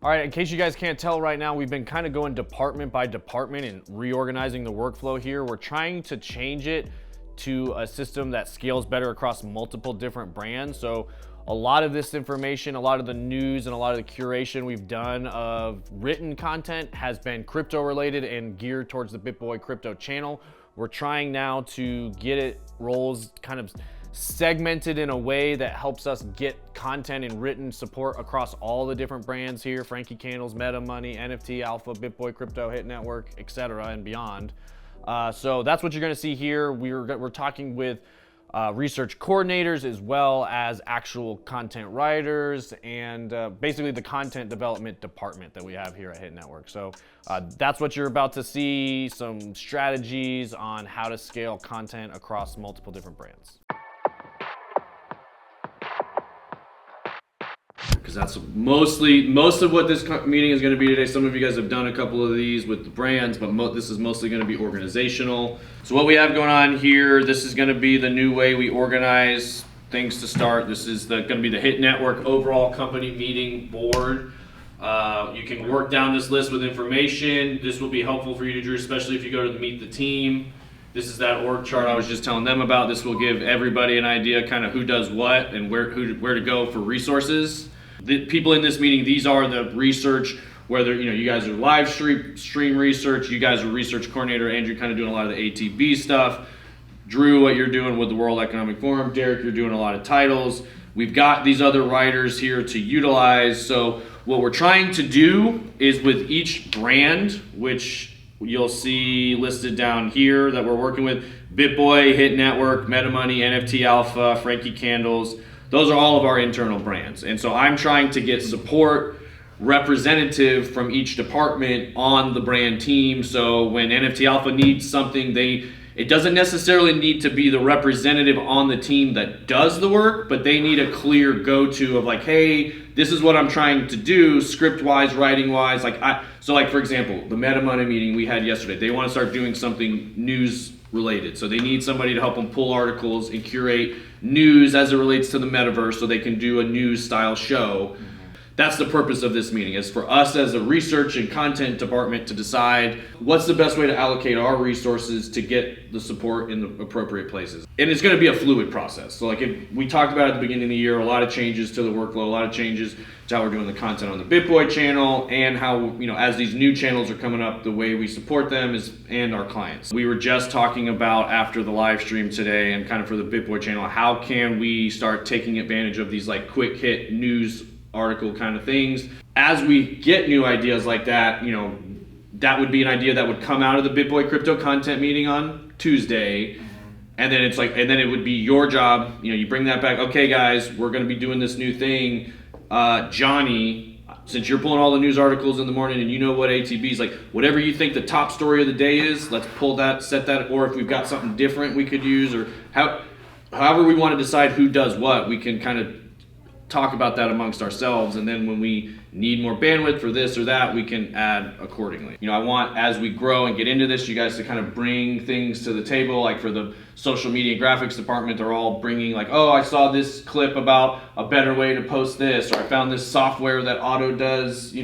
All right, in case you guys can't tell right now, we've been kind of going department by department and reorganizing the workflow here. We're trying to change it to a system that scales better across multiple different brands. So a lot of this information, a lot of the news and a lot of the curation we've done of written content has been crypto related and geared towards the BitBoy crypto channel. We're trying now to get it roles kind of segmented in a way that helps us get content and written support across all the different brands here: Frankie Candles, Meta Money, NFT Alpha, BitBoy Crypto, Hit Network, etc. and beyond. So that's what you're going to see here. We're talking with research coordinators as well as actual content writers and basically the content development department that we have here at Hit Network. So that's what you're about to see, some strategies on how to scale content across multiple different brands. Because that's most of what this meeting is going to be today. Some of you guys have done a couple of these with the brands, but this is mostly going to be organizational. So what we have going on here, this is going to be the new way we organize things to start. This is going to be the Hit Network overall company meeting board. You can work down this list with information. This will be helpful for you to do, especially if you go to meet the team. This is that org chart I was just telling them about. This will give everybody an idea kind of who does what and where to go for resources. The people in this meeting, these are the research, whether you guys are live stream research, you guys are research coordinator, Andrew kind of doing a lot of the ATB stuff, Drew, what you're doing with the World Economic Forum, Derek, you're doing a lot of titles. We've got these other writers here to utilize. So what we're trying to do is with each brand, which you'll see listed down here that we're working with: BitBoy, Hit Network, Meta Money, NFT Alpha, Frankie Candles. Those are all of our internal brands. And so I'm trying to get support representative from each department on the brand team. So when NFT Alpha needs something, it doesn't necessarily need to be the representative on the team that does the work, but they need a clear go-to of like, hey, this is what I'm trying to do, script-wise, writing-wise. For example, the Meta Money meeting we had yesterday, they want to start doing something news related. So they need somebody to help them pull articles and curate news as it relates to the metaverse so they can do a news style show. That's the purpose of this meeting, is for us as a research and content department to decide what's the best way to allocate our resources to get the support in the appropriate places. And it's going to be a fluid process. So we talked about at the beginning of the year, a lot of changes to the workflow, a lot of changes to how we're doing the content on the BitBoy channel, and how, as these new channels are coming up, the way we support them and our clients. We were just talking about after the live stream today and kind of for the BitBoy channel, how can we start taking advantage of these quick hit news article kind of things. As we get new ideas like that, that would be an idea that would come out of the BitBoy crypto content meeting on Tuesday. And then and then it would be your job, you bring that back. Okay guys, we're going to be doing this new thing. Johnny, since you're pulling all the news articles in the morning and you know what ATB's whatever you think the top story of the day is, let's pull that, set that, or if we've got something different we could use, or however we want to decide who does what, we can kind of talk about that amongst ourselves, and then when we need more bandwidth for this or that, we can add accordingly. I want, as we grow and get into this, you guys to kind of bring things to the table. For the social media and graphics department, they're all bringing oh, I saw this clip about a better way to post this, or I found this software that auto does,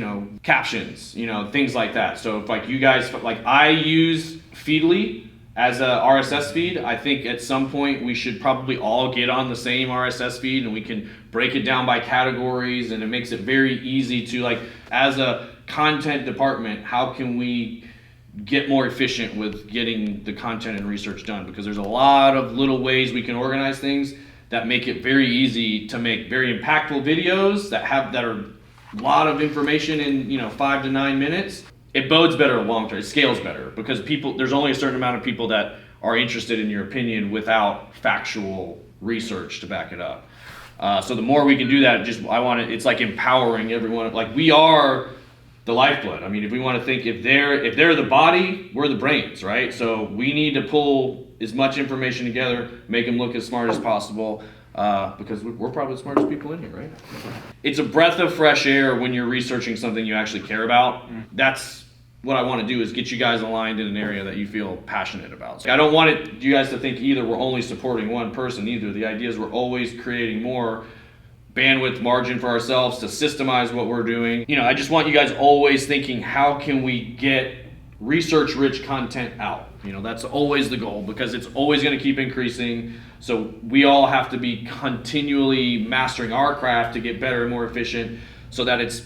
captions, things like that. So if you guys, I use Feedly as a RSS feed. I think at some point we should probably all get on the same RSS feed, and we can break it down by categories, and it makes it very easy to, as a content department, how can we get more efficient with getting the content and research done? Because there's a lot of little ways we can organize things that make it very easy to make very impactful videos that are a lot of information in 5 to 9 minutes. It bodes better long term. It scales better because there's only a certain amount of people that are interested in your opinion without factual research to back it up. So the more we can do that, it's empowering everyone. We are the lifeblood. If we want to think, if they're the body, we're the brains, right? So we need to pull as much information together, make them look as smart as possible, because we're probably the smartest people in here, right? It's a breath of fresh air when you're researching something you actually care about. That's what I want to do, is get you guys aligned in an area that you feel passionate about. So I don't want you guys to think either we're only supporting one person either. The idea is we're always creating more bandwidth margin for ourselves to systemize what we're doing. You know, I just want you guys always thinking, how can we get research rich content out? You know, that's always the goal, because it's always going to keep increasing. So we all have to be continually mastering our craft to get better and more efficient, so that it's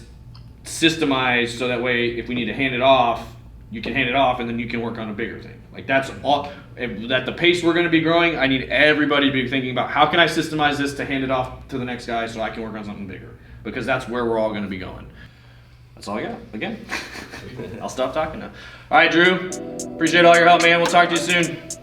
systemized, so that way if we need to hand it off, you can hand it off and then you can work on a bigger thing. Like, that's all. At the pace we're going to be growing, I need everybody to be thinking about, how can I systemize this to hand it off to the next guy so I can work on something bigger, because that's where we're all going to be going. That's all I got. Again, I'll stop talking now. All right, Drew, appreciate all your help, man. We'll talk to you soon.